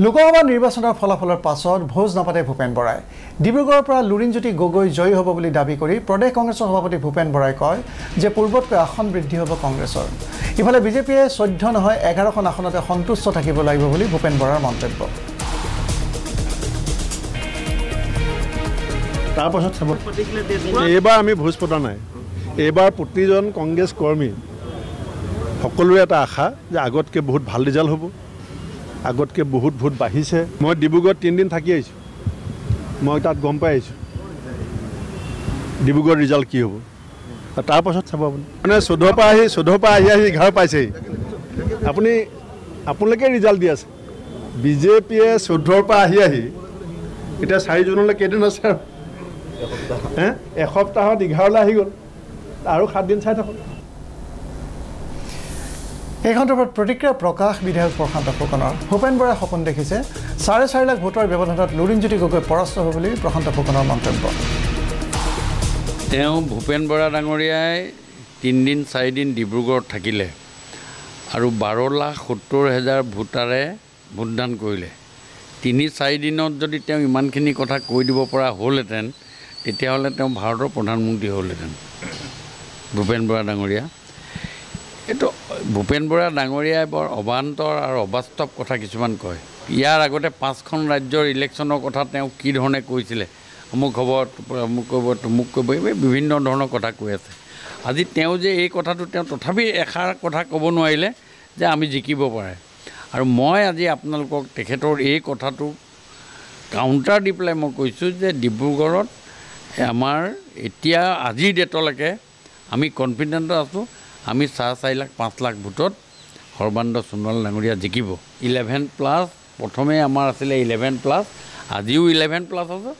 লোকসভা নিৰ্বাচনৰ ফলাফলৰ পাছত ভোজ নাপাতে ভূপেন বৰাই ডিব্ৰুগড়ৰ পৰা লুৰিণজ্যোতি গগৈ জয়ী হ'ব বুলি দাবী কৰি প্ৰদেশ কংগ্ৰেছৰ সভাপতি ভূপেন বৰাই কয় যে পূৰ্বতকৈ আসন বৃদ্ধি হ'ব কংগ্ৰেছৰ ইফালে বিজেপিয়ে 14 নহয় 11খন আসনতে সন্তুষ্ট থাকিব লাগিব বুলি ভূপেন বৰাৰ মন্তব্য তাৰ পাছত এইবাৰ আমি ভোজ পতা নাই এইবাৰ প্ৰতিজন কংগ্ৰেছ কৰ্মী সকলোৰে এটা আশা যে আগতকৈ বহুত ভাল ৰিজাল্ট হ'ব আগতকৈ বহুত ভোট বাঢ়িছে মই ডিব্ৰুগড়ত 3 দিন থাকি আহিছোঁ মই তাত গম পাই আহিছোঁ ডিব্ৰুগড় ৰিজাল্ট কি হ'ব তাৰ পাছত চাব আপুনি মানে 14 পৰা আহি 11 পাইছেহি আপোনালোকে ৰিজাল্ট দি আছে বিজেপিয়ে 14 পৰা আহি এতিয়া 4 জুনলৈ কেইদিন আছে এসপ্তাহত 11লৈ আহি গ'ল আৰু 7 দিন চাই থাকক এই সন্দৰ্ভত প্ৰতিক্ৰিয়া প্ৰকাশ বিধায়ক প্ৰশান্ত ফুকনৰ ভূপেন বৰাই সপোন দেখিছে 4.5 লাখ ভোটৰ ব্যৱধানত লুৰিণজ্যোতি গগৈ পৰাস্ত হ'ব বুলি প্ৰশান্ত ফুকনৰ মন্তব্য তেওঁ ভূপেন বৰা ডাঙৰীয়াই 3 দিন 4 দিন ডিব্ৰুগড়ত থাকিলে আৰু 12,70,000 ভোটাৰে ভোটদান কৰিলে 3-4 দিনত যদি তেওঁ ইমানখিনি কথা কৈ দিব পৰা হ'লহেঁতেন তেতিয়াহ'লে তেওঁ ভাৰতৰ প্ৰধানমন্ত্ৰী হ'লহেঁতেন ভূপেন বৰা ডাঙৰীয়া এইটো ভূপেন বৰা ডাঙৰীয়াই বৰ অবান্তৰ আৰু অবাস্তৱ কথা কিছুমান কয় ইয়াৰ আগতে 5খন ৰাজ্যৰ ইলেকশ্যনৰ কথা তেওঁ কি ধৰণে কৈছিলে অমুক হ'ব অমুক হ'ব তমুক কৰিব বিভিন্ন ধৰণৰ কথা কৈ আছে আজি তেওঁ যে এই কথাটো তেওঁ তথাপি এষাৰ কথা ক'ব নোৱাৰিলে যে আমি জিকিব পাৰে আৰু মই আজি আপোনালোকক তেখেতৰ এই কথাটো কাউণ্টাৰ দি পেলাই মই কৈছোঁ যে ডিব্ৰুগড়ত আমাৰ এতিয়া আজিৰ ডেটলৈকে আমি কনফিডেণ্ট আছোঁ আমি 4.5 লাখ 5 লাখ ভোটত সৰ্বানন্দ সোণোৱাল ডাঙৰীয়া জিকিব 11+ প্ৰথমে আমাৰ আছিলে 11+ আজিও 11+ আছে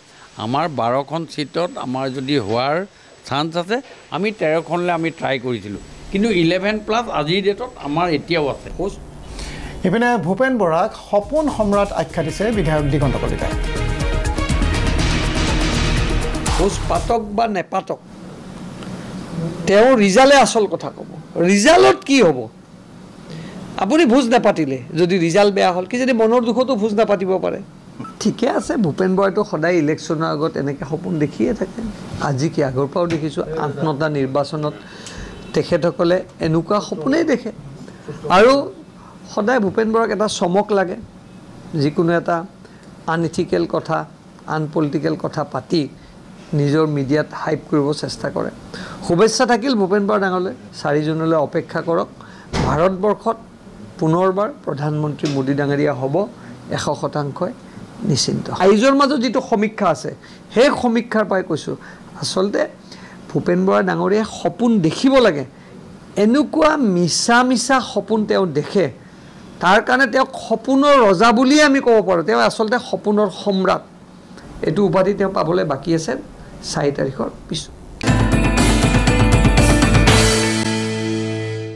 আমাৰ 12খন সিটত আমাৰ যদি হোৱাৰ চান্স আছে আমি 13খনলৈ আমি ট্ৰাই কৰিছিলোঁ কিন্তু 11+ আজিৰ ডেটত আমাৰ এতিয়াও আছে ইপিনে ভূপেন বৰাক সপোন সম্ৰাট আখ্যা দিছে বিধায়ক দিগন্ত কলিতাই ভোজ পাতক বা নেপাতক তেওঁ ৰিজাল্টে আসল কথা ক'ব ৰিজাল্টত কি হ'ব আপুনি ভোজ নাপাতিলে যদি ৰিজাল্ট বেয়া হ'ল কি যদি মনৰ দুখতো ভোজ নাপাতিব পাৰে ঠিকে আছে ভূপেন বৰাইতো সদায় ইলেকশ্যনৰ আগত এনেকৈ সপোন দেখিয়ে থাকে আজি কি আগৰ পৰাও দেখিছোঁ 8-9টা নিৰ্বাচনত তেখেতসকলে এনেকুৱা সপোনেই দেখে আৰু সদায় ভূপেন বৰাক এটা চমক লাগে যিকোনো এটা আনইথিকেল কথা আনপলিটিকেল কথা পাতি নিজৰ মিডিয়াত হাইপ কৰিব চেষ্টা কৰে শুভেচ্ছা থাকিল ভূপেন বৰা ডাঙৰীয়ালৈ 4 জুনলৈ অপেক্ষা কৰক ভাৰতবৰ্ষত পুনৰবাৰ প্ৰধানমন্ত্ৰী মোদী ডাঙৰীয়া হ'ব 100% নিশ্চিন্ত আয়োজনৰ মাজত যিটো সমীক্ষা আছে সেই সমীক্ষাৰ পৰাই কৈছোঁ আচলতে ভূপেন বৰা ডাঙৰীয়াই সপোন দেখিব লাগে এনেকুৱা মিছা সপোন তেওঁ দেখে তাৰ কাৰণে তেওঁক সপোনৰ ৰজা বুলিয়ে আমি ক'ব পাৰোঁ তেওঁ আচলতে সপোনৰ সম্ৰাট এইটো উপাধি তেওঁ পাবলৈ বাকী আছে 4 তাৰিখৰ পিছত